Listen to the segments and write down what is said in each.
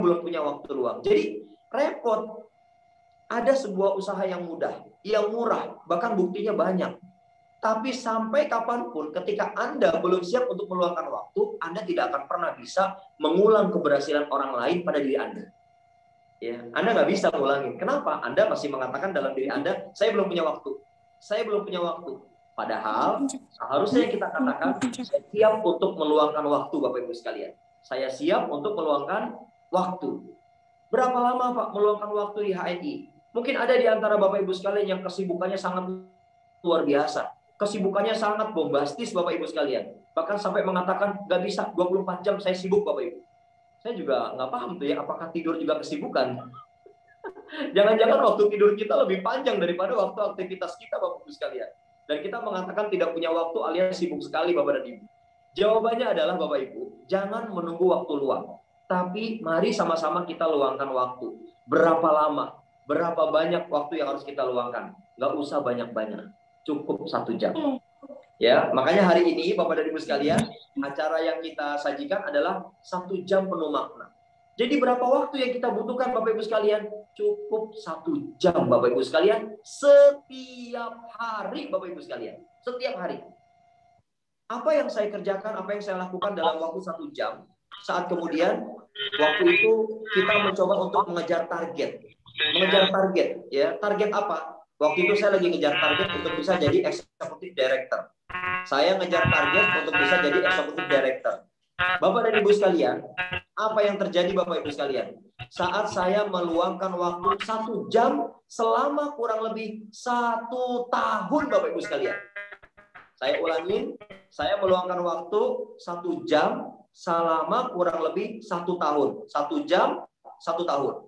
belum punya waktu luang. Jadi repot. Ada sebuah usaha yang mudah, yang murah, bahkan buktinya banyak. Tapi sampai kapanpun ketika Anda belum siap untuk meluangkan waktu, Anda tidak akan pernah bisa mengulang keberhasilan orang lain pada diri Anda. Ya, Anda nggak bisa ngulangin. Kenapa? Anda masih mengatakan dalam diri Anda, saya belum punya waktu. Saya belum punya waktu. Padahal seharusnya kita katakan, saya siap untuk meluangkan waktu, Bapak Ibu sekalian. Saya siap untuk meluangkan waktu. Berapa lama Pak meluangkan waktu di HNI? Mungkin ada di antara Bapak Ibu sekalian yang kesibukannya sangat luar biasa. Kesibukannya sangat bombastis Bapak Ibu sekalian. Bahkan sampai mengatakan nggak bisa 24 jam saya sibuk Bapak Ibu. Saya juga nggak paham tuh ya, apakah tidur juga kesibukan? Jangan-jangan waktu tidur kita lebih panjang daripada waktu aktivitas kita Bapak Ibu sekalian. Dan kita mengatakan tidak punya waktu alias sibuk sekali Bapak dan Ibu. Jawabannya adalah Bapak Ibu, jangan menunggu waktu luang. Tapi mari sama-sama kita luangkan waktu. Berapa lama? Berapa banyak waktu yang harus kita luangkan? Nggak usah banyak-banyak. Cukup 1 jam. Ya, makanya hari ini Bapak dan Ibu sekalian, acara yang kita sajikan adalah 1 jam penuh makna. Jadi berapa waktu yang kita butuhkan Bapak Ibu sekalian? Cukup 1 jam Bapak Ibu sekalian. Setiap hari Bapak Ibu sekalian. Setiap hari. Apa yang saya kerjakan, apa yang saya lakukan dalam waktu 1 jam. Saat kemudian, waktu itu kita mencoba untuk mengejar target. Mengejar target. Ya, target apa? Waktu itu saya lagi ngejar target untuk bisa jadi executive director. Saya ngejar target untuk bisa jadi executive director. Bapak dan Ibu sekalian, apa yang terjadi Bapak Ibu sekalian? Saat saya meluangkan waktu 1 jam selama kurang lebih 1 tahun Bapak Ibu sekalian. Saya ulangin, saya meluangkan waktu 1 jam selama kurang lebih 1 tahun. 1 jam, 1 tahun.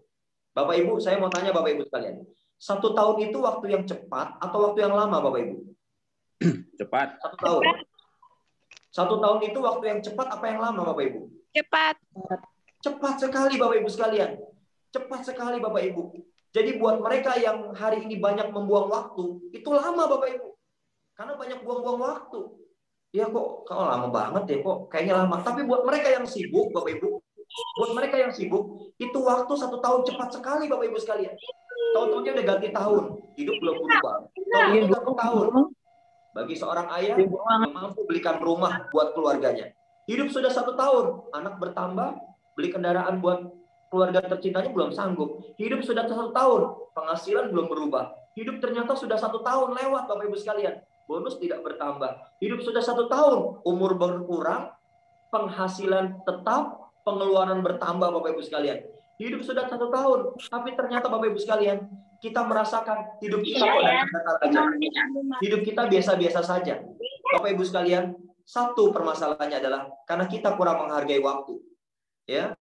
Bapak Ibu, saya mau tanya Bapak Ibu sekalian. 1 tahun itu waktu yang cepat atau waktu yang lama Bapak Ibu? Cepat. 1 tahun. 1 tahun itu waktu yang cepat apa yang lama Bapak Ibu? Cepat. Cepat sekali Bapak Ibu sekalian. Cepat sekali Bapak Ibu. Jadi buat mereka yang hari ini banyak membuang waktu, itu lama Bapak Ibu. Karena banyak buang-buang waktu. Ya kok lama banget ya, kok kayaknya lama. Tapi buat mereka yang sibuk, Bapak Ibu, buat mereka yang sibuk, itu waktu 1 tahun cepat sekali, Bapak Ibu sekalian. Tahun-tahunnya udah ganti tahun, hidup belum berubah. Tahun-tahunnya ganti tahun. Bagi seorang ayah yang mampu belikan rumah buat keluarganya. Hidup sudah 1 tahun, anak bertambah, beli kendaraan buat keluarga tercintanya belum sanggup. Hidup sudah 1 tahun, penghasilan belum berubah. Hidup ternyata sudah 1 tahun lewat, Bapak Ibu sekalian. Bonus tidak bertambah. Hidup sudah 1 tahun, umur berkurang, penghasilan tetap, pengeluaran bertambah Bapak Ibu sekalian. Hidup sudah 1 tahun, tapi ternyata Bapak Ibu sekalian, kita merasakan hidup kita kok datar aja. Hidup kita biasa-biasa saja. Bapak Ibu sekalian, satu permasalahannya adalah karena kita kurang menghargai waktu. Ya,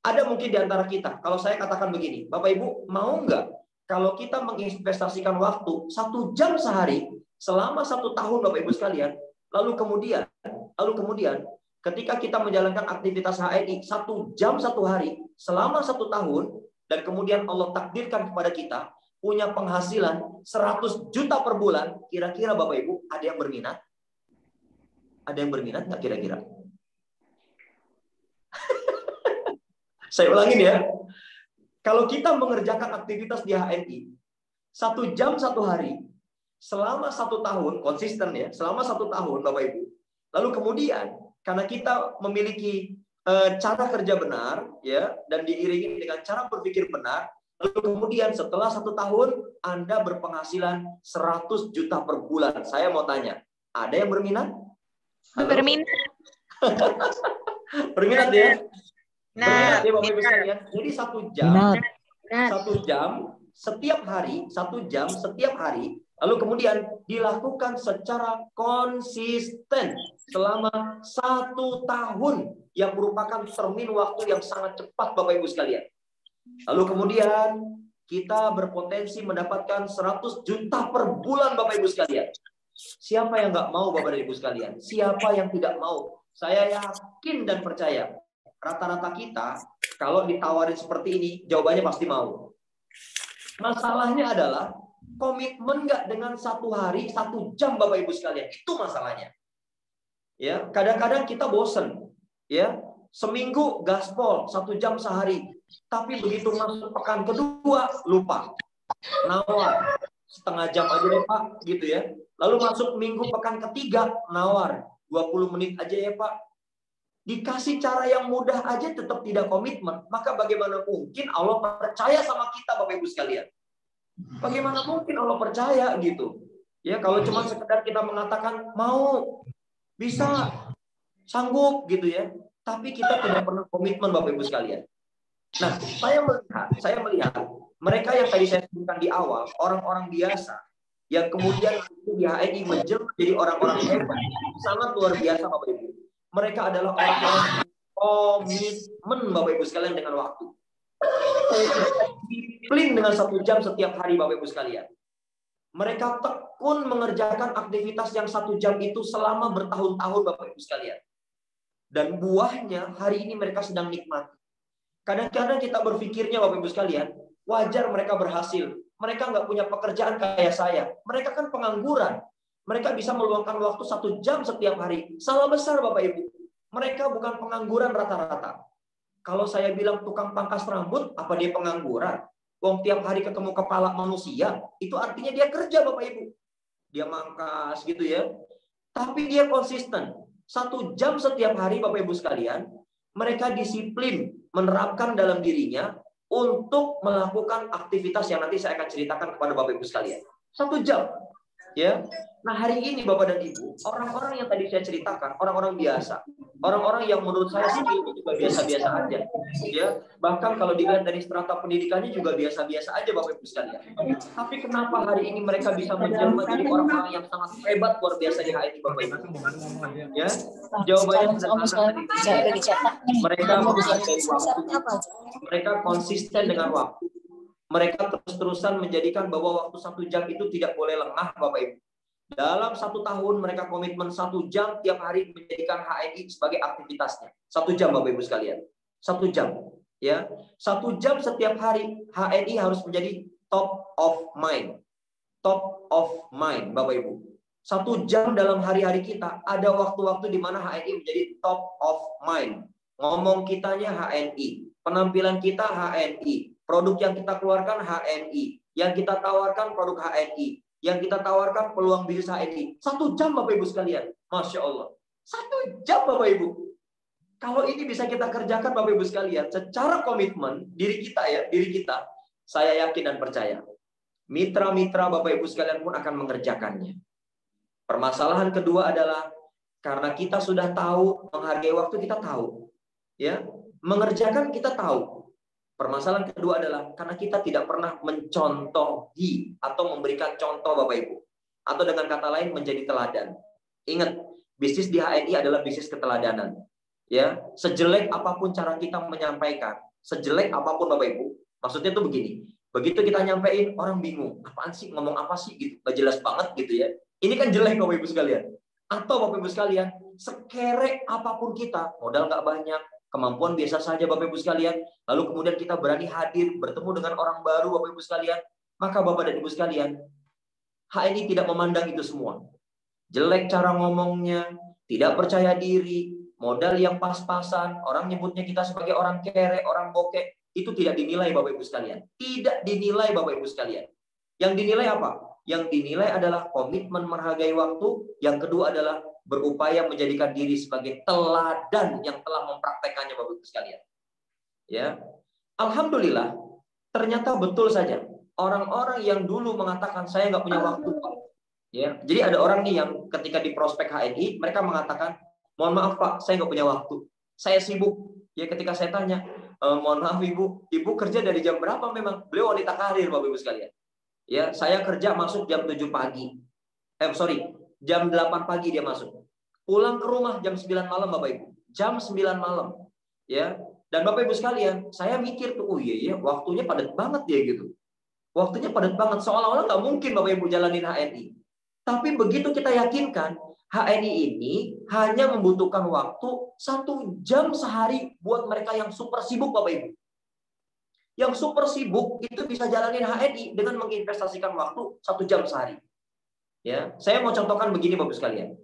ada mungkin di antara kita. Kalau saya katakan begini, Bapak Ibu mau nggak kalau kita menginvestasikan waktu 1 jam sehari selama 1 tahun Bapak Ibu sekalian, lalu kemudian ketika kita menjalankan aktivitas HNI 1 jam 1 hari selama 1 tahun, dan kemudian Allah takdirkan kepada kita punya penghasilan 100 juta per bulan, kira-kira Bapak Ibu ada yang berminat? Ada yang berminat nggak kira-kira? Saya ulangin ya. Kalau kita mengerjakan aktivitas di HNI 1 jam 1 hari selama 1 tahun, konsisten ya, selama 1 tahun Bapak Ibu. Lalu kemudian karena kita memiliki cara kerja benar ya, dan diiringi dengan cara berpikir benar, lalu kemudian setelah 1 tahun Anda berpenghasilan 100 juta per bulan. Saya mau tanya, ada yang berminat? Halo? Berminat. Berminat ya? Nah, berminat ya Bapak Ibu sekalian. Jadi 1 jam, 1 jam setiap hari, 1 jam setiap hari, lalu kemudian dilakukan secara konsisten selama 1 tahun, yang merupakan termin waktu yang sangat cepat Bapak Ibu sekalian. Lalu kemudian kita berpotensi mendapatkan 100 juta per bulan Bapak Ibu sekalian. Siapa yang nggak mau Bapak Ibu sekalian? Siapa yang tidak mau? Saya yakin dan percaya rata-rata kita kalau ditawarin seperti ini, jawabannya pasti mau. Masalahnya adalah komitmen nggak dengan 1 hari 1 jam Bapak Ibu sekalian. Itu masalahnya. Ya, kadang-kadang kita bosen. Ya, seminggu gaspol 1 jam sehari. Tapi begitu masuk pekan kedua, lupa. Nawar. Setengah jam aja deh Pak, gitu ya. Lalu masuk minggu pekan ketiga, nawar. 20 menit aja ya Pak. Dikasih cara yang mudah aja tetap tidak komitmen. Maka bagaimana mungkin Allah percaya sama kita, Bapak Ibu sekalian? Bagaimana mungkin Allah percaya gitu? Ya, kalau cuma sekedar kita mengatakan mau, bisa, sanggup gitu ya. Tapi kita tidak pernah komitmen, Bapak Ibu sekalian. Nah, saya melihat mereka yang tadi saya sebutkan di awal, orang-orang biasa yang kemudian di HNI menjelma jadi orang-orang hebat, sangat luar biasa Bapak Ibu. Mereka adalah orang-orang komitmen Bapak Ibu sekalian dengan waktu. Disiplin dengan 1 jam setiap hari Bapak Ibu sekalian. Mereka tekun mengerjakan aktivitas yang 1 jam itu selama bertahun-tahun Bapak Ibu sekalian. Dan buahnya hari ini mereka sedang nikmati. Kadang-kadang kita berpikirnya Bapak Ibu sekalian, wajar mereka berhasil. Mereka nggak punya pekerjaan kayak saya. Mereka kan pengangguran. Mereka bisa meluangkan waktu 1 jam setiap hari. Salah besar Bapak Ibu. Mereka bukan pengangguran rata-rata. Kalau saya bilang tukang pangkas rambut, apa dia pengangguran? Wong tiap hari ketemu kepala manusia, itu artinya dia kerja Bapak Ibu. Dia mangkas gitu ya. Tapi dia konsisten. 1 jam setiap hari Bapak Ibu sekalian, mereka disiplin menerapkan dalam dirinya untuk melakukan aktivitas yang nanti saya akan ceritakan kepada Bapak Ibu sekalian. 1 jam. Ya. Nah, hari ini Bapak dan Ibu, orang-orang yang tadi saya ceritakan, orang-orang biasa. Orang-orang yang menurut saya skillnya juga biasa-biasa aja. Ya. Bahkan kalau dilihat dari strata pendidikannya juga biasa-biasa aja Bapak Ibu sekalian. Tapi kenapa hari ini mereka bisa menjelma jadi orang-orang yang sangat hebat luar biasa di HNI Bapak Ibu? Ya. Jawabannya sederhana. Mereka menghargai waktu. Mereka konsisten dengan waktu. Mereka terus-terusan menjadikan bahwa waktu 1 jam itu tidak boleh lengah Bapak Ibu. Dalam 1 tahun mereka komitmen 1 jam tiap hari menjadikan HNI sebagai aktivitasnya. 1 jam Bapak Ibu sekalian. 1 jam. Ya, 1 jam setiap hari HNI harus menjadi top of mind. Top of mind Bapak Ibu. 1 jam dalam hari-hari kita ada waktu-waktu di mana HNI menjadi top of mind. Ngomong kitanya HNI. Penampilan kita HNI. Produk yang kita keluarkan HNI. Yang kita tawarkan produk HNI. Yang kita tawarkan peluang bisnis HNI. 1 jam Bapak Ibu sekalian. Masya Allah. 1 jam Bapak Ibu. Kalau ini bisa kita kerjakan Bapak Ibu sekalian. Secara komitmen diri kita. Saya yakin dan percaya. Mitra-mitra Bapak Ibu sekalian pun akan mengerjakannya. Permasalahan kedua adalah karena kita sudah tahu menghargai waktu, kita tahu. Ya, mengerjakan kita tahu. Permasalahan kedua adalah karena kita tidak pernah mencontohi atau memberikan contoh Bapak Ibu. Atau dengan kata lain menjadi teladan. Ingat, bisnis di HNI adalah bisnis keteladanan. Ya, sejelek apapun cara kita menyampaikan, sejelek apapun Bapak Ibu, maksudnya tuh begini. Begitu kita nyampein, orang bingung. Apaan sih, ngomong apa sih gitu. Gak jelas banget gitu ya. Ini kan jelek Bapak Ibu sekalian. Atau Bapak Ibu sekalian, sekerek apapun kita, modal nggak banyak, kemampuan biasa saja Bapak Ibu sekalian, lalu kemudian kita berani hadir, bertemu dengan orang baru Bapak Ibu sekalian, maka Bapak dan Ibu sekalian, HNI tidak memandang itu semua. Jelek cara ngomongnya, tidak percaya diri, modal yang pas-pasan, orang nyebutnya kita sebagai orang kere, orang bokeh, itu tidak dinilai Bapak Ibu sekalian. Tidak dinilai Bapak Ibu sekalian. Yang dinilai apa? Yang dinilai adalah komitmen menghargai waktu. Yang kedua adalah berupaya menjadikan diri sebagai teladan yang telah mempraktekannya Bapak Ibu sekalian. Ya. Alhamdulillah, ternyata betul saja. Orang-orang yang dulu mengatakan saya nggak punya waktu, Pak. Ya. Jadi ada orang nih yang ketika di prospek HNI, mereka mengatakan, mohon maaf Pak, saya nggak punya waktu. Saya sibuk. Ya, ketika saya tanya, mohon maaf Ibu kerja dari jam berapa memang? Beliau wanita karir Bapak Ibu sekalian. Ya, saya kerja masuk jam 7 pagi. Jam 8 pagi dia masuk. Pulang ke rumah jam 9 malam Bapak Ibu. Jam 9 malam. Ya. Dan Bapak Ibu sekalian, saya mikir tuh, oh iya, waktunya padat banget ya gitu. Waktunya padat banget. Seolah-olah nggak mungkin Bapak Ibu jalanin HNI. Tapi begitu kita yakinkan, HNI ini hanya membutuhkan waktu 1 jam sehari buat mereka yang super sibuk Bapak Ibu. Yang super sibuk itu bisa jalanin HNI dengan menginvestasikan waktu 1 jam sehari. Ya, saya mau contohkan begini Bapak sekalian.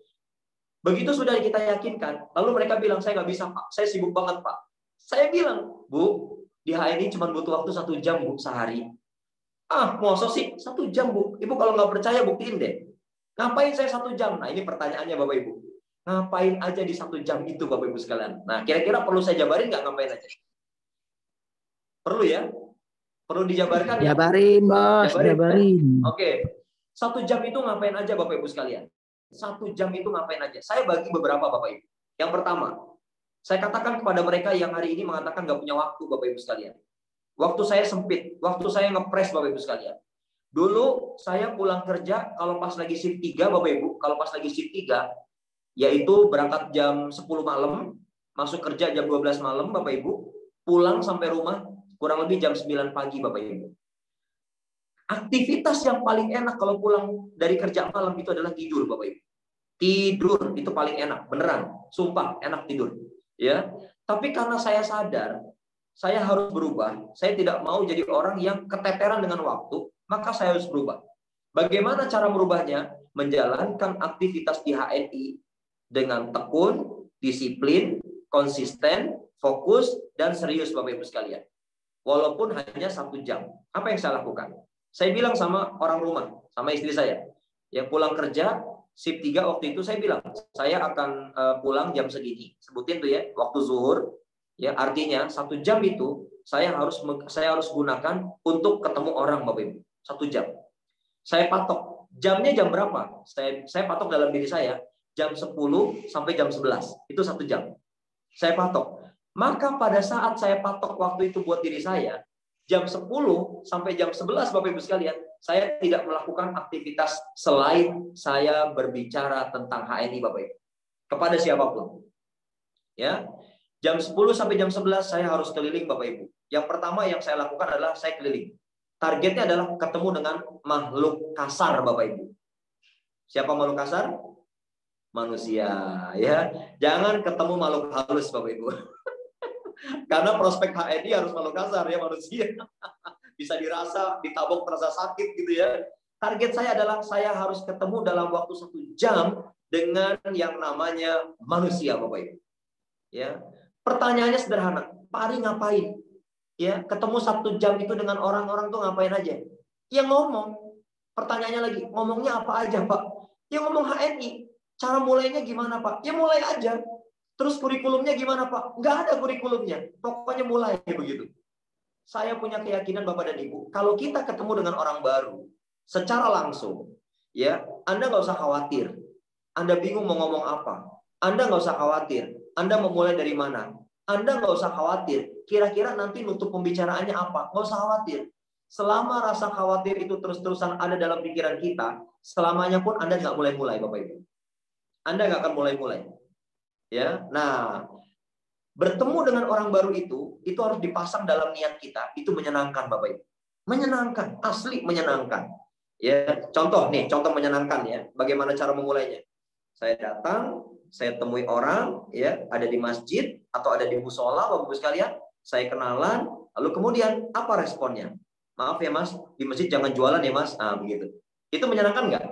Begitu sudah kita yakinkan, lalu mereka bilang saya nggak bisa Pak, saya sibuk banget Pak. Saya bilang Bu, Di HNI cuma butuh waktu 1 jam, Bu, sehari. Masa sih 1 jam, Bu? Ibu kalau nggak percaya buktiin deh. Ngapain saya 1 jam? Nah, ini pertanyaannya Bapak Ibu. Ngapain aja di 1 jam itu Bapak Ibu sekalian? Nah, kira-kira perlu saya jabarin nggak ngapain aja? Perlu ya? Perlu dijabarkan ya? Jabarin, Bos. Jabarin. Oke. 1 jam itu ngapain aja Bapak Ibu sekalian? 1 jam itu ngapain aja? Saya bagi beberapa Bapak Ibu. Yang pertama, saya katakan kepada mereka yang hari ini mengatakan nggak punya waktu Bapak Ibu sekalian. Waktu saya sempit, waktu saya ngepres Bapak Ibu sekalian. Dulu saya pulang kerja kalau pas lagi shift 3 Bapak Ibu, kalau pas lagi shift 3 yaitu berangkat jam 10 malam, masuk kerja jam 12 malam Bapak Ibu, pulang sampai rumah kurang lebih jam 9 pagi Bapak Ibu. Aktivitas yang paling enak kalau pulang dari kerja malam itu adalah tidur Bapak Ibu. Tidur itu paling enak, beneran, sumpah enak tidur. Ya, tapi karena saya sadar saya harus berubah, saya tidak mau jadi orang yang keteteran dengan waktu, maka saya harus berubah. Bagaimana cara merubahnya? Menjalankan aktivitas di HNI dengan tekun, disiplin, konsisten, fokus, dan serius Bapak Ibu sekalian. Walaupun hanya 1 jam. Apa yang saya lakukan? Saya bilang sama orang rumah, sama istri saya, yang pulang kerja, shift 3 waktu itu saya bilang, saya akan pulang jam segini, sebutin tuh ya, waktu zuhur. Ya, artinya 1 jam itu saya harus gunakan untuk ketemu orang Bapak Ibu. 1 jam. Saya patok. Jamnya jam berapa? Saya patok dalam diri saya jam 10 sampai jam 11. Itu 1 jam. Saya patok. Maka pada saat saya patok waktu itu buat diri saya, jam 10 sampai jam 11 Bapak Ibu sekalian, saya tidak melakukan aktivitas selain saya berbicara tentang HNI Bapak Ibu. Kepada siapapun. Ya. Jam 10 sampai jam 11 saya harus keliling Bapak Ibu. Yang pertama yang saya lakukan adalah saya keliling. Targetnya adalah ketemu dengan makhluk kasar Bapak Ibu. Siapa makhluk kasar? Manusia, ya. Jangan ketemu makhluk halus Bapak Ibu. Karena prospek HNI harus makhluk kasar ya, manusia. Bisa dirasa, ditabok terasa sakit gitu ya. Target saya adalah saya harus ketemu dalam waktu 1 jam dengan yang namanya manusia Bapak Ibu. Ya. Pertanyaannya sederhana, Pak Ari ngapain? Ya, ketemu 1 jam itu dengan orang-orang tuh ngapain aja? Yang ngomong. Pertanyaannya lagi, ngomongnya apa aja, Pak? Yang ngomong HNI. Cara mulainya gimana, Pak? Ya mulai aja. Terus kurikulumnya gimana, Pak? Nggak ada kurikulumnya. Pokoknya mulai begitu. Saya punya keyakinan Bapak dan Ibu, kalau kita ketemu dengan orang baru secara langsung, ya, Anda nggak usah khawatir. Anda bingung mau ngomong apa? Anda nggak usah khawatir. Anda mau mulai dari mana? Anda nggak usah khawatir. Kira-kira nanti nutup pembicaraannya apa? Nggak usah khawatir. Selama rasa khawatir itu terus-terusan ada dalam pikiran kita, selamanya pun Anda nggak mulai-mulai, Bapak Ibu. Anda nggak akan mulai-mulai. Ya, nah, bertemu dengan orang baru itu harus dipasang dalam niat kita. Itu menyenangkan, Bapak Ibu. Menyenangkan, asli menyenangkan. Ya, contoh menyenangkan ya. Bagaimana cara memulainya? Saya datang, saya temui orang, ya, ada di masjid atau ada di musola, Bapak Ibu sekalian. Saya kenalan, lalu kemudian apa responnya? Maaf ya Mas, di masjid jangan jualan ya Mas. Begitu. Itu menyenangkan nggak?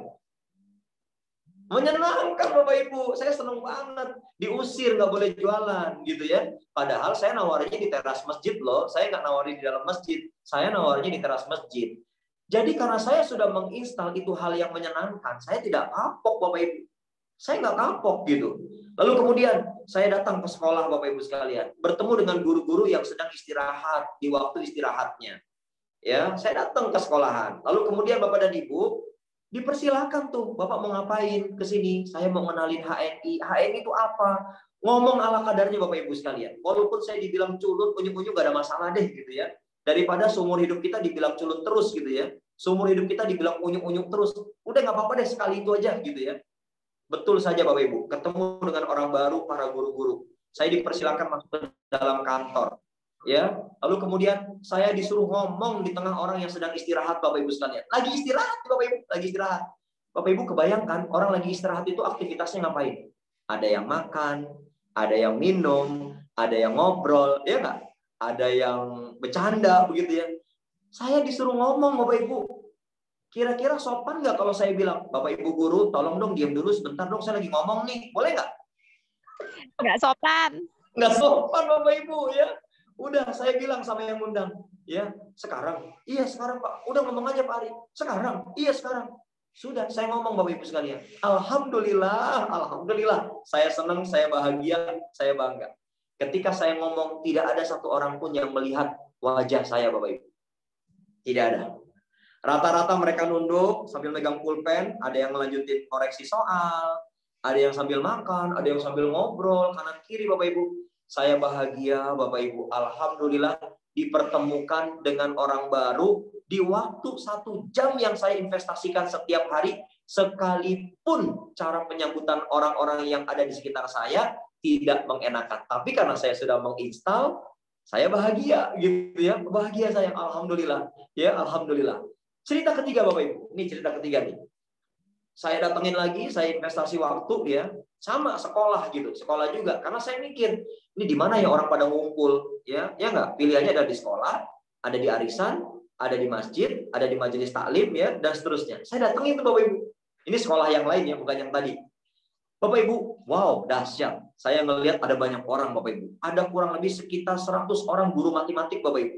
Menyenangkan Bapak Ibu. Saya senang banget. Diusir nggak boleh jualan, gitu ya. Padahal saya nawarinnya di teras masjid loh. Saya nggak nawarin di dalam masjid. Saya nawarinnya di teras masjid. Jadi karena saya sudah menginstal itu hal yang menyenangkan, saya tidak kapok Bapak Ibu. Saya nggak kapok gitu. Lalu kemudian saya datang ke sekolah Bapak Ibu sekalian, bertemu dengan guru-guru yang sedang istirahat di waktu istirahatnya. Ya, saya datang ke sekolahan. Lalu kemudian Bapak dan Ibu dipersilakan tuh, Bapak mau ngapain ke sini? Saya mau ngenalin HNI. HNI itu apa? Ngomong ala kadarnya Bapak Ibu sekalian. Walaupun saya dibilang culun, unyu-unyu gak ada masalah deh gitu ya. Daripada seumur hidup kita dibilang culun terus gitu ya. Seumur hidup kita dibilang unyu-unyu terus. Udah nggak apa-apa deh, sekali itu aja gitu ya. Betul saja Bapak Ibu, ketemu dengan orang baru, para guru-guru. Saya dipersilakan masuk ke dalam kantor. Ya, lalu kemudian saya disuruh ngomong di tengah orang yang sedang istirahat Bapak Ibu sekalian. Lagi istirahat Bapak Ibu, lagi istirahat. Bapak Ibu kebayangkan orang lagi istirahat itu aktivitasnya ngapain? Ada yang makan, ada yang minum, ada yang ngobrol, ya nggak? Ada yang bercanda begitu ya. Saya disuruh ngomong Bapak Ibu. Kira-kira sopan nggak kalau saya bilang, Bapak Ibu guru, tolong dong diam dulu sebentar dong, saya lagi ngomong nih, boleh nggak? Nggak sopan. Nggak sopan Bapak Ibu ya. Udah saya bilang sama yang ngundang, ya sekarang, iya sekarang Pak. Udah ngomong aja Pak Ari, sekarang, iya sekarang. Sudah saya ngomong Bapak Ibu sekalian. Alhamdulillah, alhamdulillah. Saya senang, saya bahagia, saya bangga. Ketika saya ngomong tidak ada satu orang pun yang melihat wajah saya Bapak Ibu. Tidak ada. Rata-rata mereka nunduk sambil megang pulpen, ada yang melanjutin koreksi soal, ada yang sambil makan, ada yang sambil ngobrol kanan kiri Bapak Ibu. Saya bahagia Bapak Ibu. Alhamdulillah dipertemukan dengan orang baru di waktu 1 jam yang saya investasikan setiap hari, sekalipun cara penyambutan orang-orang yang ada di sekitar saya tidak mengenakan. Tapi karena saya sudah menginstal, saya bahagia gitu ya. Bahagia saya, alhamdulillah. Ya, alhamdulillah. Cerita ketiga Bapak Ibu. Ini cerita ketiga nih. Saya datengin lagi, saya investasi waktu ya. Sama sekolah gitu, sekolah juga. Karena saya mikir, ini di mana ya orang pada ngumpul ya? Ya enggak, pilihannya ada di sekolah, ada di arisan, ada di masjid, ada di majelis taklim ya, dan seterusnya. Saya datengin tuh Bapak Ibu. Ini sekolah yang lain ya, bukan yang tadi. Bapak Ibu, wow, dahsyat. Saya ngelihat ada banyak orang Bapak Ibu. Ada kurang lebih sekitar 100 orang guru matematik Bapak Ibu.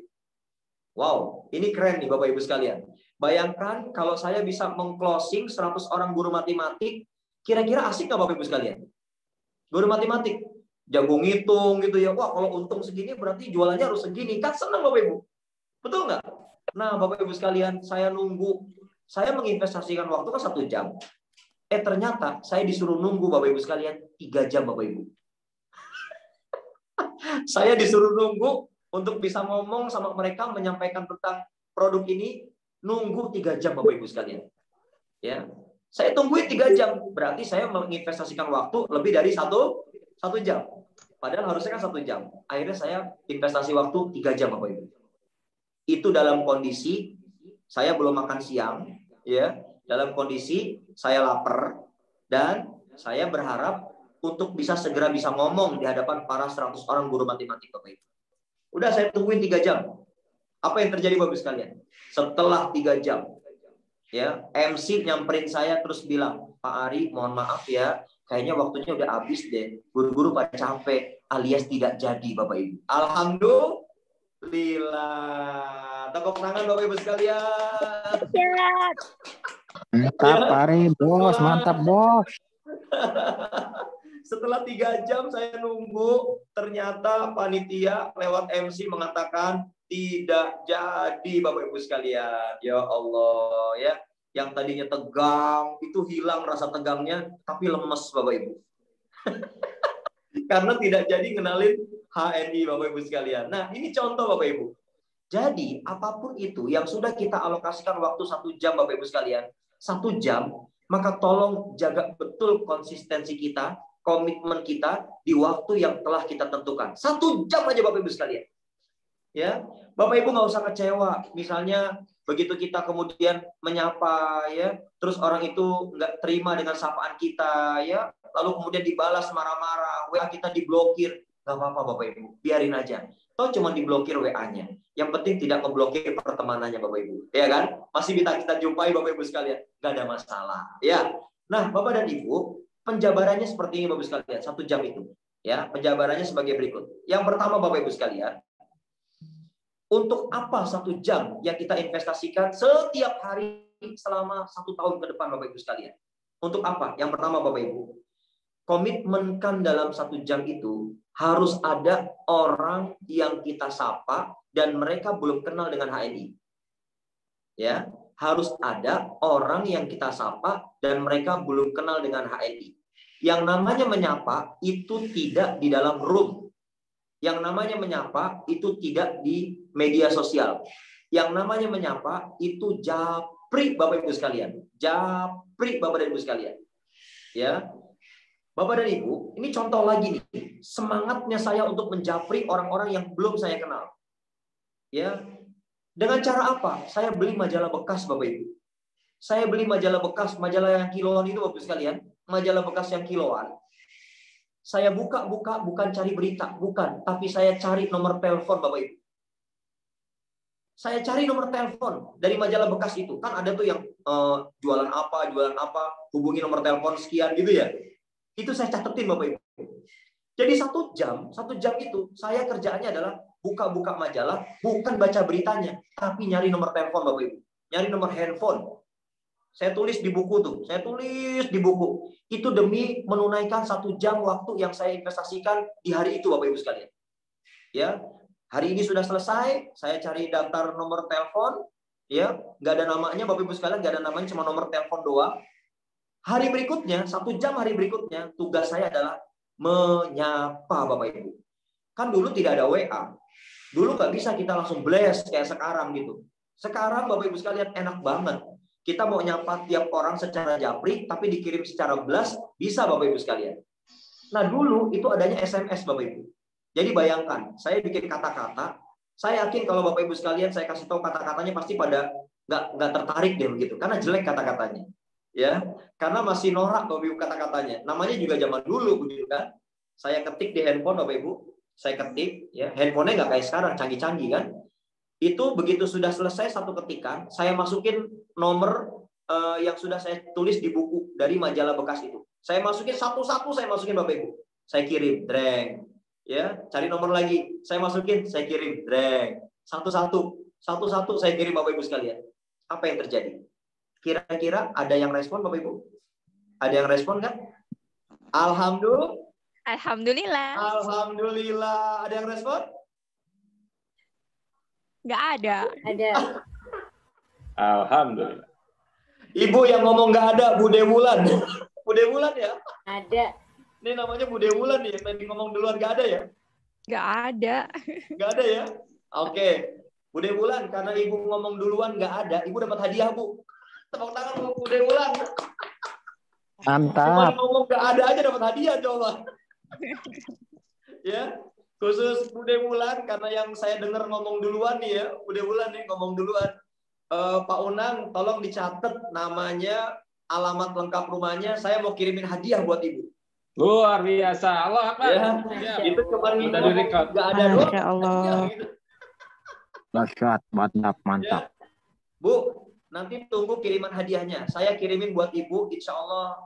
Wow, ini keren nih Bapak Ibu sekalian. Bayangkan kalau saya bisa meng-closing 100 orang guru matematik, kira-kira asik nggak Bapak Ibu sekalian? Guru matematik, jago ngitung gitu ya. Wah, kalau untung segini berarti jualannya harus segini. Kan senang Bapak Ibu. Betul nggak? Nah, Bapak Ibu sekalian, saya nunggu. Saya menginvestasikan waktu kan 1 jam. Ternyata saya disuruh nunggu Bapak Ibu sekalian 3 jam Bapak Ibu. Saya disuruh nunggu untuk bisa ngomong sama mereka, menyampaikan tentang produk ini, nunggu 3 jam Bapak Ibu sekalian. Ya, saya tungguin 3 jam, berarti saya menginvestasikan waktu lebih dari satu jam. Padahal harusnya kan 1 jam. Akhirnya saya investasi waktu 3 jam Bapak Ibu. Itu dalam kondisi saya belum makan siang, ya. Dalam kondisi saya lapar dan saya berharap untuk bisa segera bisa ngomong di hadapan para 100 orang guru matematik Bapak Ibu. Udah saya tungguin 3 jam. Apa yang terjadi Bapak Ibu sekalian? Setelah 3 jam, ya, MC nyamperin saya terus bilang, Pak Ari, mohon maaf ya, kayaknya waktunya udah habis deh. Guru-guru pada capek, alias tidak jadi Bapak Ibu. Alhamdulillah. Tepuk tangan Bapak Ibu sekalian. Mantap, Pak Ari, bos. Mantap, bos. Setelah 3 jam saya nunggu, ternyata panitia lewat MC mengatakan tidak jadi Bapak Ibu sekalian. Ya Allah ya. Yang tadinya tegang, itu hilang rasa tegangnya, tapi lemes Bapak Ibu. Karena tidak jadi ngenalin HNI Bapak Ibu sekalian. Nah, ini contoh Bapak Ibu. Jadi, apapun itu yang sudah kita alokasikan waktu 1 jam Bapak Ibu sekalian, 1 jam, maka tolong jaga betul konsistensi kita, komitmen kita di waktu yang telah kita tentukan. 1 jam aja Bapak Ibu sekalian. Ya, Bapak Ibu nggak usah kecewa. Misalnya begitu kita kemudian menyapa, ya, terus orang itu nggak terima dengan sapaan kita, ya, lalu kemudian dibalas marah-marah, WA kita diblokir, nggak apa-apa Bapak Ibu, biarin aja. Toh cuma diblokir WA-nya. Yang penting tidak memblokir pertemanannya Bapak Ibu, ya kan? Masih bisa kita jumpai Bapak Ibu sekalian, nggak ada masalah, ya. Nah, Bapak dan Ibu, penjabarannya seperti ini Bapak Ibu sekalian, 1 jam itu, ya. Penjabarannya sebagai berikut. Yang pertama Bapak Ibu sekalian, untuk apa 1 jam yang kita investasikan setiap hari selama 1 tahun ke depan Bapak Ibu sekalian? Untuk apa? Yang pertama Bapak Ibu, komitmenkan dalam 1 jam itu harus ada orang yang kita sapa dan mereka belum kenal dengan HNI. Ya, harus ada orang yang kita sapa dan mereka belum kenal dengan HNI. Yang namanya menyapa itu tidak di dalam room. Yang namanya menyapa itu tidak di media sosial. Yang namanya menyapa itu japri Bapak Ibu sekalian. Japri Bapak dan Ibu sekalian. Ya. Bapak dan Ibu, ini contoh lagi nih. Semangatnya saya untuk menjapri orang-orang yang belum saya kenal. Ya. Dengan cara apa? Saya beli majalah bekas Bapak Ibu. Saya beli majalah bekas, majalah yang kiloan itu Bapak Ibu sekalian. Majalah bekas yang kiloan. Saya buka-buka bukan cari berita, bukan. Tapi saya cari nomor telepon Bapak Ibu. Saya cari nomor telepon dari majalah bekas itu. Kan ada tuh yang jualan apa, hubungi nomor telepon sekian gitu ya. Itu saya catetin Bapak Ibu. Jadi 1 jam itu saya kerjaannya adalah buka-buka majalah, bukan baca beritanya, tapi nyari nomor telepon Bapak Ibu. Nyari nomor handphone. Saya tulis di buku tuh. Saya tulis di buku. Itu demi menunaikan 1 jam waktu yang saya investasikan di hari itu Bapak Ibu sekalian. Ya, hari ini sudah selesai. Saya cari daftar nomor telepon. Ya, nggak ada namanya Bapak Ibu sekalian, nggak ada namanya, cuma nomor telepon doang. Hari berikutnya, 1 jam hari berikutnya, tugas saya adalah menyapa Bapak Ibu. Kan dulu tidak ada WA. Dulu nggak bisa kita langsung blast kayak sekarang gitu. Sekarang Bapak Ibu sekalian enak banget. Kita mau nyapa tiap orang secara japri, tapi dikirim secara blast, bisa Bapak Ibu sekalian. Nah dulu itu adanya SMS Bapak Ibu. Jadi bayangkan, saya bikin kata-kata, saya yakin kalau Bapak Ibu sekalian saya kasih tahu kata-katanya pasti pada nggak tertarik deh begitu, karena jelek kata-katanya. Ya, karena masih norak Bapak Ibu kata-katanya. Namanya juga zaman dulu begitu kan. Saya ketik di handphone Bapak Ibu, saya ketik, ya handphonenya nggak kayak sekarang canggih-canggih kan. Itu begitu sudah selesai satu ketikan, saya masukin nomor yang sudah saya tulis di buku dari majalah bekas itu. Saya masukin satu-satu, saya masukin Bapak Ibu. Saya kirim, dreng. Ya, cari nomor lagi. Saya masukin, saya kirim, dreng. Satu-satu, satu-satu saya kirim Bapak Ibu sekalian. Apa yang terjadi? Kira-kira ada yang respon Bapak Ibu? Ada yang respon kan? Alhamdulillah. Alhamdulillah. Alhamdulillah. Ada yang respon? Nggak ada. Ada. Alhamdulillah. Ibu yang ngomong nggak ada, Bude Wulan. Bude Wulan ya? Ada. Ini namanya Bude Wulan nih, yang tadi ngomong duluan nggak ada ya? Nggak ada. Nggak ada ya? Oke. Bude Wulan, karena ibu ngomong duluan nggak ada, ibu dapat hadiah Bu. Tepuk tangan Bu Bude Wulan. Mantap. Cuma ngomong nggak ada aja dapat hadiah coba. Ya. Khusus Bude Wulan, karena yang saya dengar ngomong duluan nih ya, Bude Wulan nih ngomong duluan. Pak Unang, tolong dicatat namanya, alamat lengkap rumahnya, saya mau kirimin hadiah buat Ibu. Luar biasa. Allah Akbar. Ya, itu cuma Udah direkod. nggak ada doang. Masya Allah. hadiah gitu. Dahsyat, mantap, mantap. Ya. Bu, nanti tunggu kiriman hadiahnya. Saya kirimin buat Ibu, insya Allah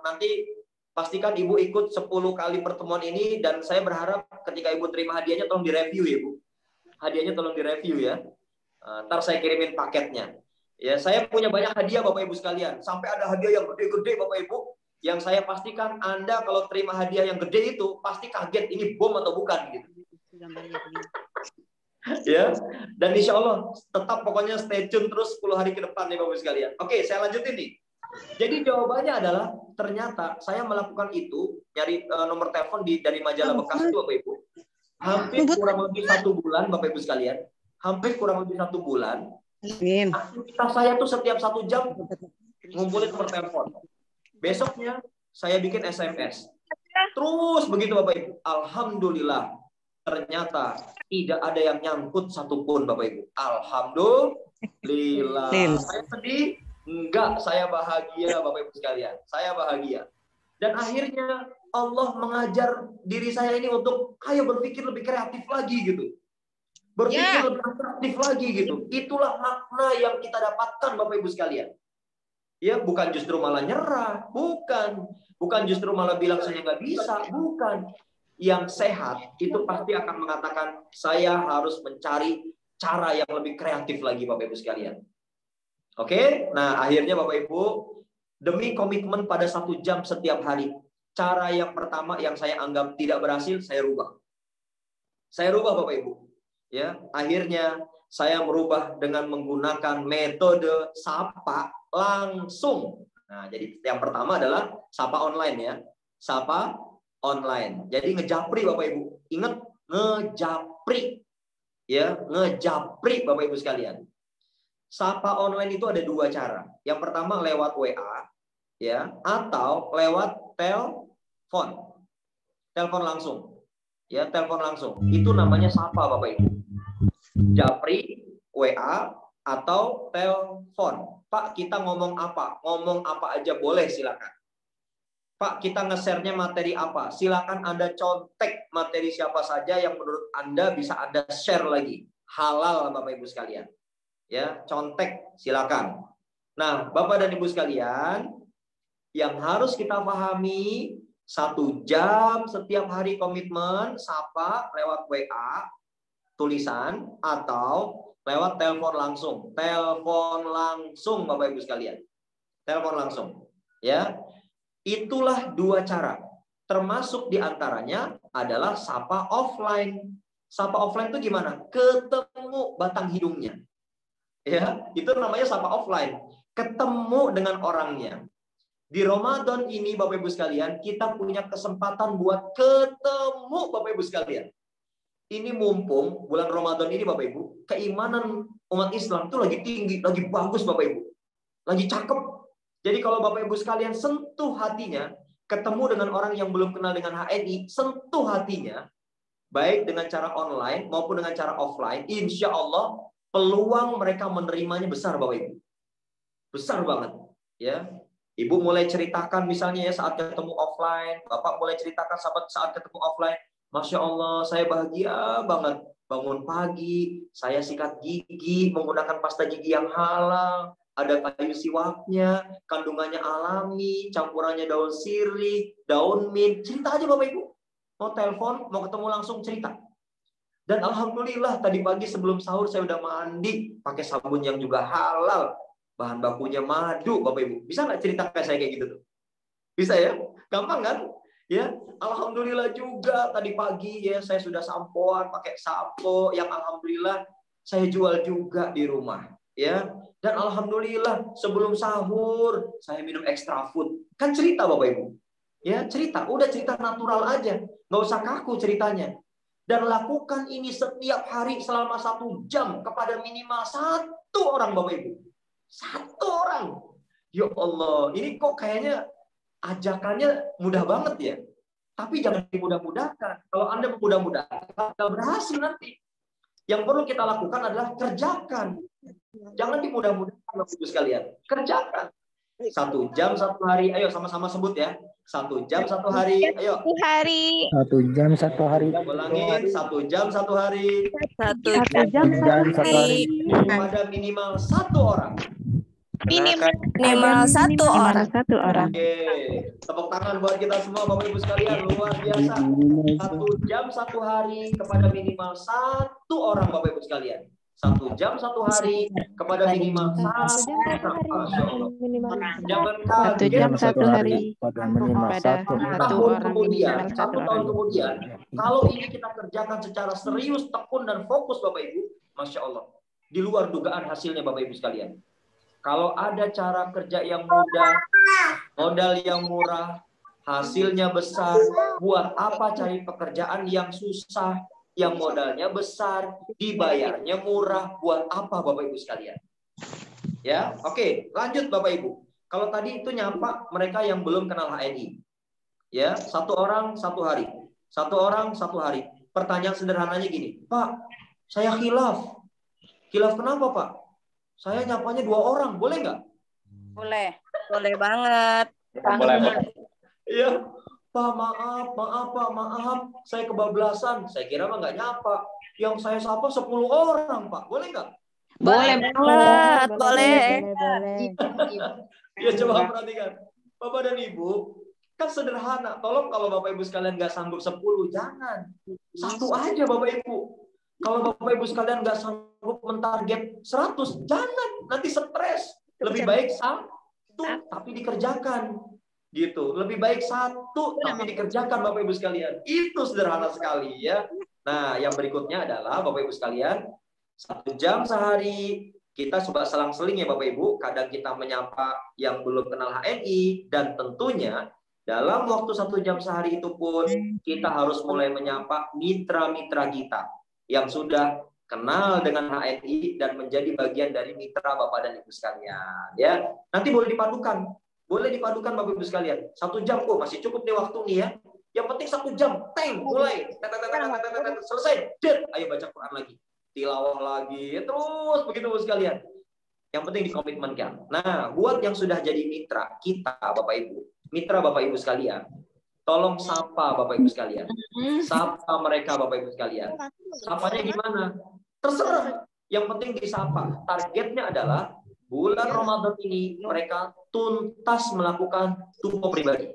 nanti pastikan Ibu ikut 10 kali pertemuan ini, dan saya berharap ketika Ibu terima hadiahnya tolong direview ya Bu. Hadiahnya tolong direview ya. Ntar saya kirimin paketnya. Ya, saya punya banyak hadiah Bapak Ibu sekalian. Sampai ada hadiah yang gede-gede Bapak Ibu. Yang saya pastikan Anda kalau terima hadiah yang gede itu pasti kaget ini bom atau bukan gitu. Ya, dan insya Allah tetap pokoknya stay tune terus 10 hari ke depan nih Bapak Ibu sekalian. Oke, saya lanjutin nih. Jadi jawabannya adalah ternyata saya melakukan itu, nyari nomor telepon dari majalah bekas itu Bapak Ibu. Hampir kurang lebih 1 bulan Bapak Ibu sekalian. Hampir kurang lebih 1 bulan. Aktivitas saya tuh setiap 1 jam ngumpulin nomor telepon. Besoknya saya bikin SMS. Terus begitu Bapak Ibu. Alhamdulillah. Ternyata tidak ada yang nyangkut satupun Bapak Ibu. Alhamdulillah. Saya sedih? Enggak, saya bahagia Bapak Ibu sekalian. Saya bahagia. Dan akhirnya Allah mengajar diri saya ini untuk ayo berpikir lebih kreatif lagi gitu. Berpikir lebih kreatif lagi gitu. Itulah makna yang kita dapatkan Bapak Ibu sekalian. Ya, bukan justru malah nyerah, bukan justru malah bilang saya nggak bisa, bukan. Yang sehat itu pasti akan mengatakan saya harus mencari cara yang lebih kreatif lagi Bapak Ibu sekalian. Oke, nah akhirnya Bapak Ibu demi komitmen pada 1 jam setiap hari, cara yang pertama yang saya anggap tidak berhasil saya rubah. Saya rubah Bapak Ibu. Ya, akhirnya saya merubah dengan menggunakan metode sapa langsung. Nah, jadi yang pertama adalah sapa online ya. Sapa online. Jadi ngejapri Bapak Ibu. Ingat, ngejapri. Ya, ngejapri Bapak Ibu sekalian. Sapa online itu ada 2 cara. Yang pertama lewat WA ya, atau lewat telepon. Telepon langsung. Ya, telepon langsung. Itu namanya sapa Bapak Ibu. Japri, WA, atau telepon. Pak, kita ngomong apa? Ngomong apa aja boleh, silakan. Pak, kita nge-share-nya materi apa? Silakan Anda contek materi siapa saja yang menurut Anda bisa Anda share lagi. Halal Bapak Ibu sekalian. Ya, contek silakan. Nah, Bapak dan Ibu sekalian, yang harus kita pahami 1 jam setiap hari komitmen, sapa lewat WA. tulisan atau lewat telepon langsung. Telepon langsung Bapak Ibu sekalian. Telepon langsung. Ya. Itulah dua cara. Termasuk diantaranya adalah sapa offline. Sapa offline itu gimana? Ketemu batang hidungnya. Ya, itu namanya sapa offline. Ketemu dengan orangnya. Di Ramadan ini Bapak Ibu sekalian, kita punya kesempatan buat ketemu Bapak Ibu sekalian. Ini mumpung bulan Ramadan ini Bapak Ibu, keimanan umat Islam itu lagi tinggi, lagi bagus Bapak Ibu. Lagi cakep. Jadi kalau Bapak Ibu sekalian sentuh hatinya, ketemu dengan orang yang belum kenal dengan HNI, sentuh hatinya, baik dengan cara online maupun dengan cara offline, insya Allah peluang mereka menerimanya besar Bapak Ibu. Besar banget. Ya. Ibu mulai ceritakan misalnya ya saat ketemu offline, Bapak mulai ceritakan saat ketemu offline, Masya Allah saya bahagia banget bangun pagi, saya sikat gigi menggunakan pasta gigi yang halal, ada kayu siwaknya, kandungannya alami, campurannya daun sirih, daun mint, cerita aja Bapak Ibu. Mau telepon, mau ketemu langsung cerita. Dan alhamdulillah tadi pagi sebelum sahur saya udah mandi pakai sabun yang juga halal. Bahan bakunya madu, Bapak Ibu. Bisa nggak cerita kayak saya kayak gitu tuh? Bisa ya? Gampang kan? Ya, alhamdulillah juga tadi pagi ya saya sudah sampoan pakai sampo yang alhamdulillah saya jual juga di rumah. Ya, dan alhamdulillah sebelum sahur saya minum extra food. Kan cerita Bapak Ibu. Ya, cerita. Udah cerita natural aja. Nggak usah kaku ceritanya. Dan lakukan ini setiap hari selama 1 jam kepada minimal 1 orang Bapak Ibu. 1 orang. Ya Allah, ini kok kayaknya ajakannya mudah banget ya. Tapi jangan dimudah-mudahkan. Kalau Anda memudah-mudahkan, nggak berhasil nanti. Yang perlu kita lakukan adalah kerjakan. Jangan dimudah-mudahkan Bapak Ibu sekalian. Kerjakan. 1 jam 1 hari. Ayo sama-sama sebut ya. 1 jam 1 hari. Ayo. 1 hari. 1 jam 1 hari. Ulangin 1 jam 1 hari. 1 jam 1 hari. Kepada minimal 1 orang. Minimal 1 orang. Oke. Tepuk tangan buat kita semua Bapak Ibu sekalian. Luar biasa. 1 jam 1 hari kepada minimal 1 orang Bapak Ibu sekalian. 1 jam 1 hari kepada minimal 1 orang. Jangan 1 jam 1 hari pada minimal kepada 1 tahun kemudian, 1 tahun kemudian, kalau ini kita kerjakan secara serius, tekun dan fokus Bapak Ibu, Masya Allah, di luar dugaan hasilnya Bapak Ibu sekalian. Kalau ada cara kerja yang mudah, modal yang murah, hasilnya besar, buat apa cari pekerjaan yang susah, yang modalnya besar, dibayarnya murah, buat apa Bapak Ibu sekalian? Ya, oke, lanjut Bapak Ibu. Kalau tadi itu nyapa mereka yang belum kenal HNI. Ya, 1 orang 1 hari. 1 orang 1 hari. Pertanyaan sederhananya gini, Pak, saya khilaf. Khilaf kenapa Pak? Saya nyapanya 2 orang, boleh nggak? Boleh. Boleh banget. Boleh. Iya. Pak, maaf, Pak, maaf. Saya kebablasan. Saya kira mah nggak nyapa. Yang saya sapa 10 orang, Pak. Boleh nggak? Boleh banget. Boleh. Ya, coba perhatikan. Bapak dan Ibu, kan sederhana. Tolong kalau Bapak Ibu sekalian nggak sanggup 10, jangan. 1 aja Bapak Ibu. Kalau Bapak Ibu sekalian nggak sanggup mentarget 100, jangan. Nanti stres. Lebih baik 1, tapi dikerjakan. Gitu. Lebih baik 1, tapi dikerjakan Bapak Ibu sekalian. Itu sederhana sekali ya. Nah, yang berikutnya adalah Bapak Ibu sekalian, 1 jam sehari. Kita coba selang-seling ya Bapak Ibu. Kadang kita menyapa yang belum kenal HNI. Dan tentunya dalam waktu 1 jam sehari itu pun kita harus mulai menyapa mitra-mitra kita yang sudah kenal dengan HNI dan menjadi bagian dari mitra Bapak dan Ibu sekalian. Ya, nanti boleh dipadukan. Boleh dipadukan Bapak Ibu sekalian. 1 jam kok masih cukup nih waktu nih ya. Yang penting 1 jam. Mulai. Selesai. Ayo baca Quran lagi. Tilawah lagi. Terus begitu Bapak sekalian. Yang penting dikomitmenkan. Nah, buat yang sudah jadi mitra kita Bapak Ibu. Mitra Bapak Ibu sekalian. Tolong sapa Bapak Ibu sekalian. Sapa mereka Bapak Ibu sekalian. Sapanya gimana? Terserah. Yang penting disapa. Targetnya adalah bulan Ramadan ini mereka tuntas melakukan tupo pribadi.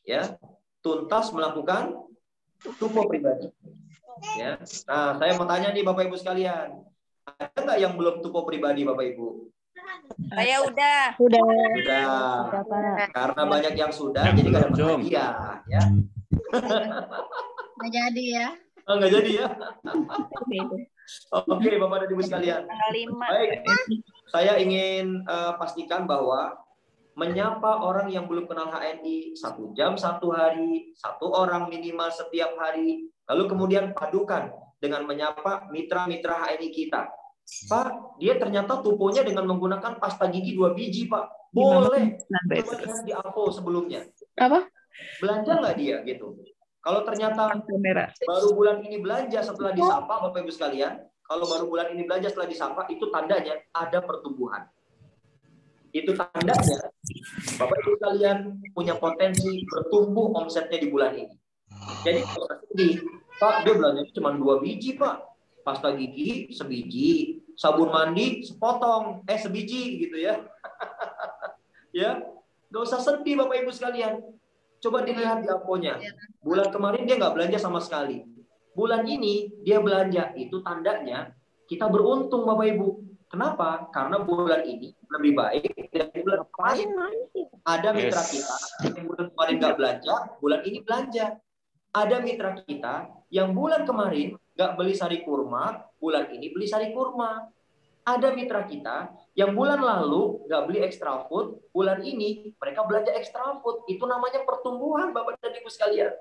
Ya, tuntas melakukan tupo pribadi. Ya. Nah, saya mau tanya nih Bapak Ibu sekalian. Ada nggak yang belum tupo pribadi Bapak Ibu? Saya udah. Sudah. Sudah. Pak. Karena banyak yang sudah, jadi nggak dapat Belum. hadiah. Ya. Nggak jadi ya. Oh, nggak jadi ya? Oke, Bapak dan Ibu sekalian. Tanggal 5. Baik, saya ingin pastikan bahwa menyapa orang yang belum kenal HNI 1 jam 1 hari, 1 orang minimal setiap hari, lalu kemudian padukan dengan menyapa mitra-mitra HNI kita. Pak, dia ternyata tuponya dengan menggunakan pasta gigi 2 biji, Pak. Boleh. Coba lihat di APO sebelumnya. Apa? Belanja nggak dia gitu? Kalau ternyata baru bulan ini belanja setelah disapa, Bapak Ibu sekalian, kalau baru bulan ini belanja setelah disapa, itu tandanya ada pertumbuhan. Itu tandanya Bapak Ibu sekalian punya potensi bertumbuh omsetnya di bulan ini. Jadi kalau sedih, Pak, dia belanja cuma 2 biji, Pak. Pasta gigi sebiji, sabun mandi sepotong, sebiji gitu ya. Ya, nggak usah sedih Bapak Ibu sekalian. Coba dilihat di aponya. Bulan kemarin dia nggak belanja sama sekali. Bulan ini dia belanja. Itu tandanya kita beruntung Bapak Ibu. Kenapa? Karena bulan ini lebih baik dari bulan kemarin. Ada mitra kita yang bulan kemarin nggak belanja, bulan ini belanja. Ada mitra kita yang bulan kemarin nggak beli sari kurma, bulan ini beli sari kurma. Ada mitra kita yang bulan lalu nggak beli extra food, bulan ini mereka belanja extra food. Itu namanya pertumbuhan Bapak dan Ibu sekalian.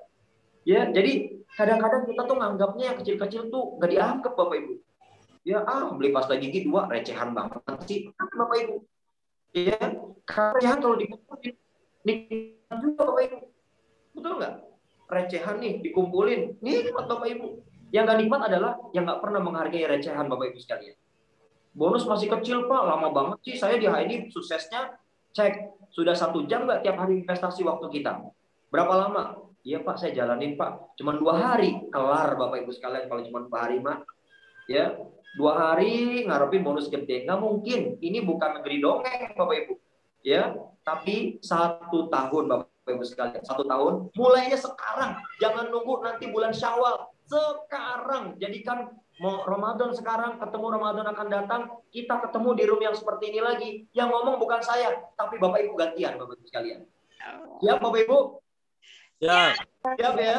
Ya, jadi kadang-kadang kita tuh nganggapnya yang kecil-kecil tuh nggak dianggap Bapak Ibu. Ya, beli pasta gigi 2 recehan banget sih Bapak Ibu. Ya, recehan kalau dikumpulin nikmat juga Bapak Ibu. Betul nggak? Recehan nih dikumpulin nikmat Bapak Ibu. Yang nggak nikmat adalah yang nggak pernah menghargai recehan Bapak Ibu sekalian. Bonus masih kecil Pak, lama banget sih saya di HNI suksesnya. Cek, sudah 1 jam nggak tiap hari investasi waktu kita? Berapa lama? Iya Pak, saya jalanin Pak. Cuma 2 hari, kelar Bapak Ibu sekalian kalau cuma 2 hari mah. Ya, 2 hari ngarepin bonus gede. Nggak mungkin, ini bukan negeri dongeng Bapak Ibu. Ya, tapi 1 tahun Bapak Ibu sekalian. 1 tahun, mulainya sekarang. Jangan nunggu nanti bulan Syawal. Sekarang, jadikan mau Ramadan sekarang, ketemu Ramadan akan datang, kita ketemu di room yang seperti ini lagi. Yang ngomong bukan saya, tapi Bapak Ibu gantian, Bapak Ibu sekalian. Siap Bapak Ibu? Ya. Siap ya?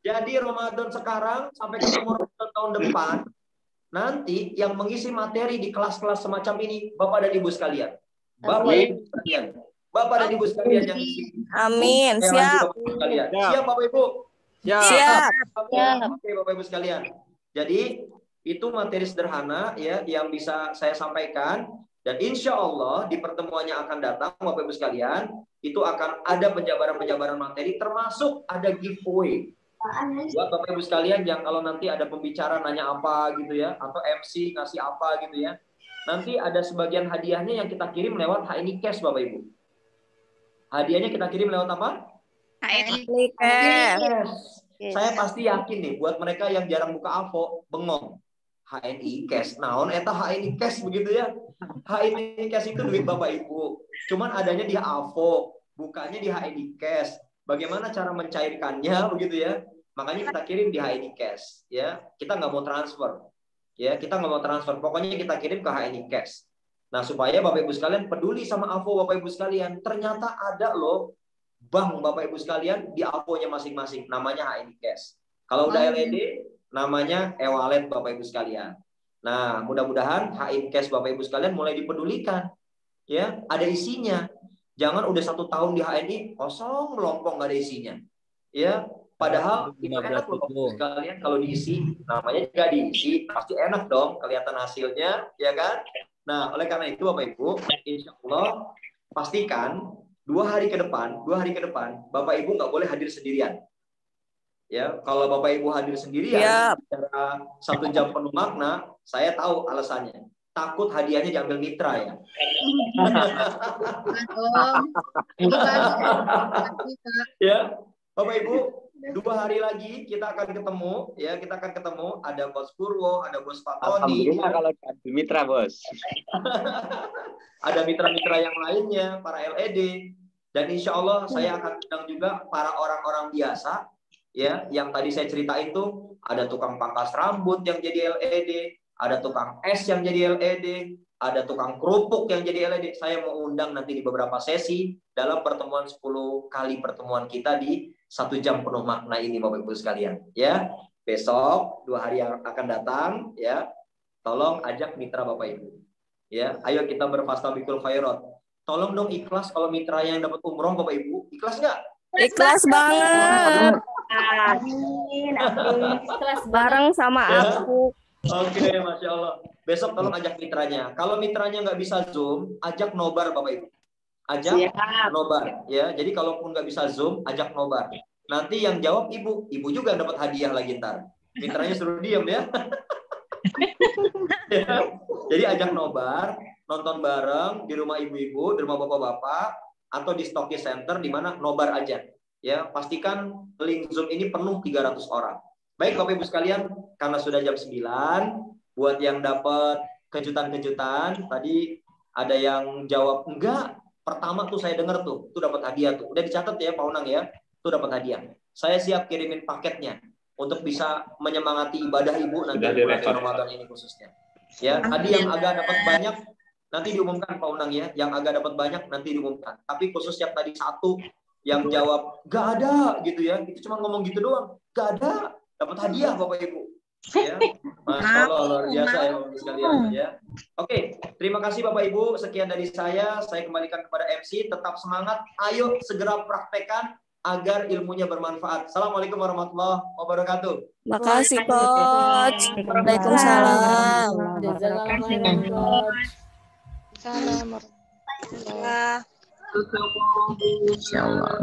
Jadi Ramadan sekarang, sampai ketemu Ramadan tahun depan, nanti yang mengisi materi di kelas-kelas semacam ini, Bapak dan Ibu sekalian. Bapak Ibu sekalian. Bapak dan Ibu sekalian yang isi. Amin. Siap. Siap Bapak Ibu? Siap. Oke Bapak Ibu sekalian. Jadi itu materi sederhana ya yang bisa saya sampaikan, dan insya Allah di pertemuan yang akan datang Bapak Ibu sekalian itu akan ada penjabaran-penjabaran materi, termasuk ada giveaway buat Bapak Ibu sekalian yang kalau nanti ada pembicara nanya apa gitu ya, atau MC ngasih apa gitu ya, nanti ada sebagian hadiahnya yang kita kirim lewat HNI Cash Bapak Ibu. Hadiahnya kita kirim lewat apa? HNI Cash. Saya pasti yakin nih buat mereka yang jarang buka AVO, bengong. HNI Cash, naon eta HNI Cash begitu ya. HNI Cash itu duit Bapak Ibu. Cuman adanya di AVO, bukannya di HNI Cash. Bagaimana cara mencairkannya begitu ya? Makanya kita kirim di HNI Cash ya. Kita nggak mau transfer. Ya, kita nggak mau transfer. Pokoknya kita kirim ke HNI Cash. Nah, supaya Bapak Ibu sekalian peduli sama AVO Bapak Ibu sekalian. Ternyata ada loh bank Bapak Ibu sekalian di AVO-nya masing-masing, namanya HNI Cash. Kalau udah LED, namanya e-wallet Bapak Ibu sekalian. Nah, mudah-mudahan HNI Cash Bapak Ibu sekalian mulai dipedulikan. Ya, ada isinya. Jangan udah 1 tahun di HNI kosong melompong nggak ada isinya. Ya, padahal itu enak loh Bapak Ibu sekalian kalau diisi. Namanya juga diisi, pasti enak dong kelihatan hasilnya, ya kan? Nah, oleh karena itu Bapak Ibu, insya Allah pastikan 2 hari ke depan, Bapak Ibu nggak boleh hadir sendirian. Ya, kalau Bapak Ibu hadir sendirian, secara 1 jam penuh makna, saya tahu alasannya. Takut hadiahnya diambil mitra ya. Ya, Bapak Ibu, 2 hari lagi kita akan ketemu, ya kita akan ketemu. Ada Bos Purwo, ada Bos Pak Tony. Alhamdulillah kalau ada mitra Bos. Ada mitra-mitra yang lainnya, para LED. Dan insya Allah saya akan undang juga para orang-orang biasa ya, yang tadi saya ceritain tuh, ada tukang pangkas rambut yang jadi LED, ada tukang es yang jadi LED, ada tukang kerupuk yang jadi LED. Saya mau undang nanti di beberapa sesi dalam pertemuan 10 kali pertemuan kita di 1 jam penuh makna ini, Bapak Ibu sekalian. Ya, besok 2 hari yang akan datang, ya, tolong ajak mitra Bapak Ibu. Ya, ayo kita berfastabikul khairat. Tolong dong ikhlas kalau mitra yang dapat umroh Bapak Ibu. Ikhlas nggak? Ikhlas banget. Amin. Ikhlas bareng sama Ya. aku. Oke, Masya Allah. Besok tolong ajak mitranya. Kalau mitranya nggak bisa Zoom, ajak nobar Bapak Ibu. Ajak nobar. Ya, jadi kalaupun nggak bisa Zoom, ajak nobar. Nanti yang jawab Ibu. Ibu juga dapat hadiah lagi ntar. Mitranya suruh diem ya. Ya. Jadi ajak nobar, nonton bareng di rumah ibu-ibu, di rumah bapak-bapak, atau di Stocky Center di mana nobar aja. Ya, pastikan link Zoom ini penuh 300 orang. Baik Bapak Ibu sekalian, karena sudah jam 9, buat yang dapat kejutan-kejutan, tadi ada yang jawab enggak, pertama tuh saya dengar tuh dapat hadiah tuh. Udah dicatat ya Pak Unang ya, tuh dapat hadiah. Saya siap kirimin paketnya untuk bisa menyemangati ibadah Ibu nanti di bulan Ramadan ini khususnya. Ya, tadi yang agak dapat banyak nanti diumumkan Pak Unang ya, yang agak dapat banyak nanti diumumkan. Tapi khusus yang tadi 1 yang jawab nggak ada gitu ya, itu cuma ngomong gitu doang, nggak ada, dapat hadiah Bapak Ibu. Ya, Masya Allah, luar biasa ya Bapak Ibu sekalian ya. Oke, terima kasih Bapak Ibu, sekian dari saya kembalikan kepada MC, tetap semangat, ayo segera praktekkan agar ilmunya bermanfaat. Assalamualaikum warahmatullahi wabarakatuh. Makasih Coach. Waalaikumsalam. Salam. Insya Allah.